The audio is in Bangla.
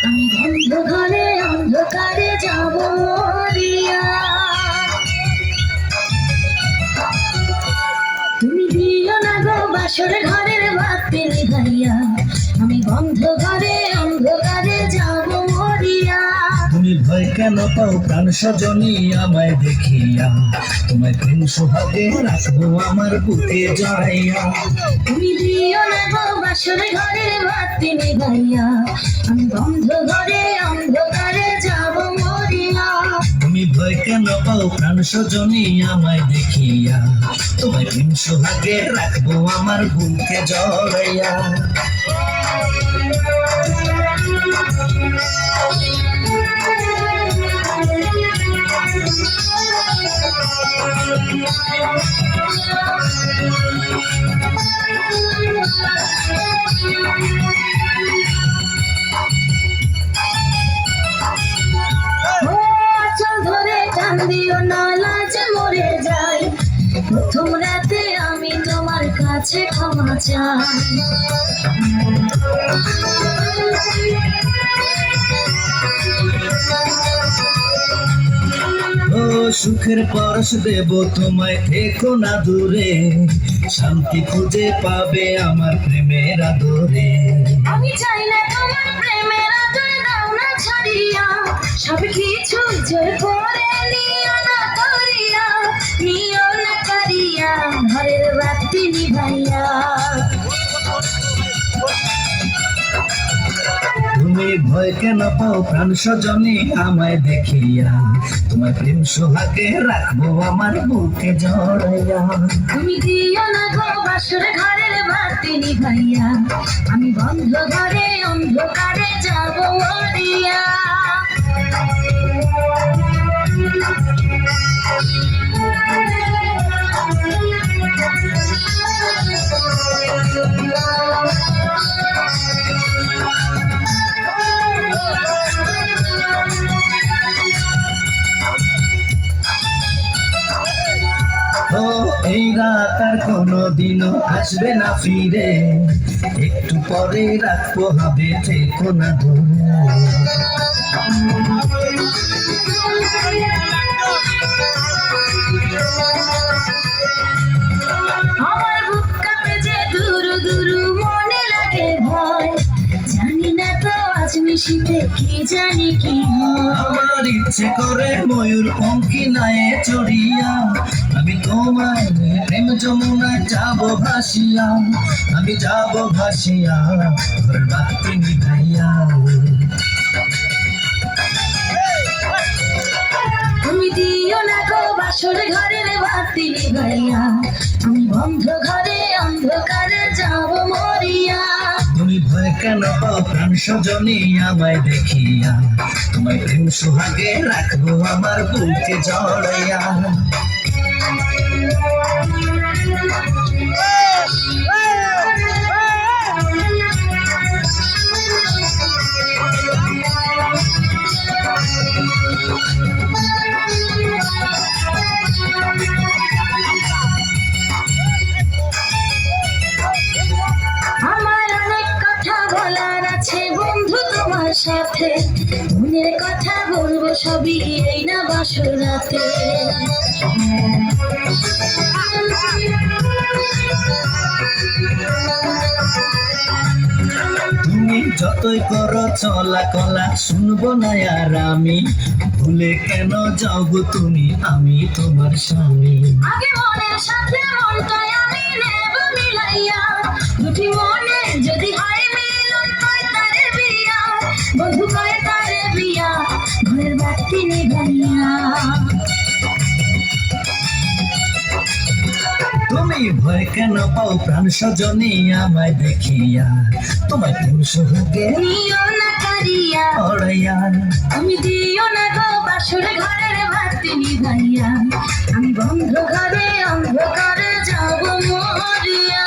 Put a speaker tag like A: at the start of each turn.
A: আমি বন্ধ ঘরে অন্ধকারে যাব মরিয়া। তুমি দিও না গো বাসর ঘরের বাতি নিভাইয়া, আমি বন্ধ ঘরে অন্ধকারে যাব মরিয়া।
B: তুমি ভয় কেন পাও প্রাণ সজনী আমায় দেখিয়া, তোমায় প্রেম সোহাগে রাখবো আমার বুকে জড়াইয়া।
A: তুমি দিও না গো বাসর ঘরের বাতি নিভাইয়া, আমি বন্ধ ঘরে অন্ধকারে যাব মরিয়া।
B: তুমি ভয় কেন পাও প্রাণ সজনী আমায় দেখিয়া, তোমায় প্রেম সোহাগে রাখবো আমার বুকে জড়াইয়া।
A: দিও না লাজ মরে যাই, প্রথম রাতে আমি তোমার কাছে ক্ষমা চাই।
B: ও সুখের পরশ দেব তোমায়, থেকো না দূরে, শান্তি খুঁজে পাবে আমার প্রেমের আদরে।
A: আমি চাই না তোমার প্রেমের আদর, দাও না ছাড়িয়া, সব কিছু জোর করে নিও না করিয়া, নিও না করিয়া ঘরের বাতি নিভাইয়া।
B: তুমি ভয় কেন পাও প্রাণ সজনী আমায় দেখিয়া, তোমায় প্রেম সোহাগে রাখবো আমার বুকে জড়াইয়া।
A: তুমি দিও না গো বাসর ঘরের বাতি নিভাইয়া, আমি বন্ধ ঘরে অন্ধকারে যাব মরিয়া।
B: ও এই রাত আর কোনোদিনও আসবে না ফিরে, একটু পরে রাখবো হবে, থেকো না দূরে।
A: আমার বুক কাঁপে যে দুরু দুরু, মনে লাগে ভয়, জানি না তো আজ নিশিতে কি জানি কি হয়।
B: আমার ইচ্ছে করে ময়ূর পঙ্খী নায়ে চড়িয়া, আমি তোমায় প্রেম যমুনায় যাব ভাসিয়া, আমি যাব ভাসিয়া ঘরের বাতি নিভাইয়া।
A: তুমি দিও না গো বাসর ঘরের বাতি নিভাইয়া, আমি বন্ধ ঘরে অন্ধকারে যাব মরিয়া।
B: তুমি ভয় কেন পাও প্রাণ সজনী আমায় দেখিয়া, তোমায় প্রেম সোহাগে রাখবো আমার বুকে জড়াইয়া।
A: আমার অনেক কথা বলার আছে বন্ধু তোমার সাথে, মনের কথা বলবো সবই এই না বাসর রাতে।
B: তুমি যতই করো চলা কলা, শুনবো না আর আমি, ভুলে কেন যাও গো তুমি, আমি তোমার স্বামী।
A: আগে মনের সাথে মনটাই আমি নেব মিলাইয়া, দুটি মনে যদি হয় মিলন কয় তারে বিয়া, বন্ধু কয় তারে বিয়া, ঘরের বাতি নিভাইয়া।
B: তুমি ভয় কেন পাও প্রাণ সজনী আমায় দেখিয়া, তোমায় প্রেম সোহাগে
A: নিও না কারিয়া,
B: জড়াইয়া।
A: আমি দিও না গো বাসর ঘরের বাতি নিভাইয়া, আমি বন্ধ ঘরে অন্ধকারে যাব মরিয়া।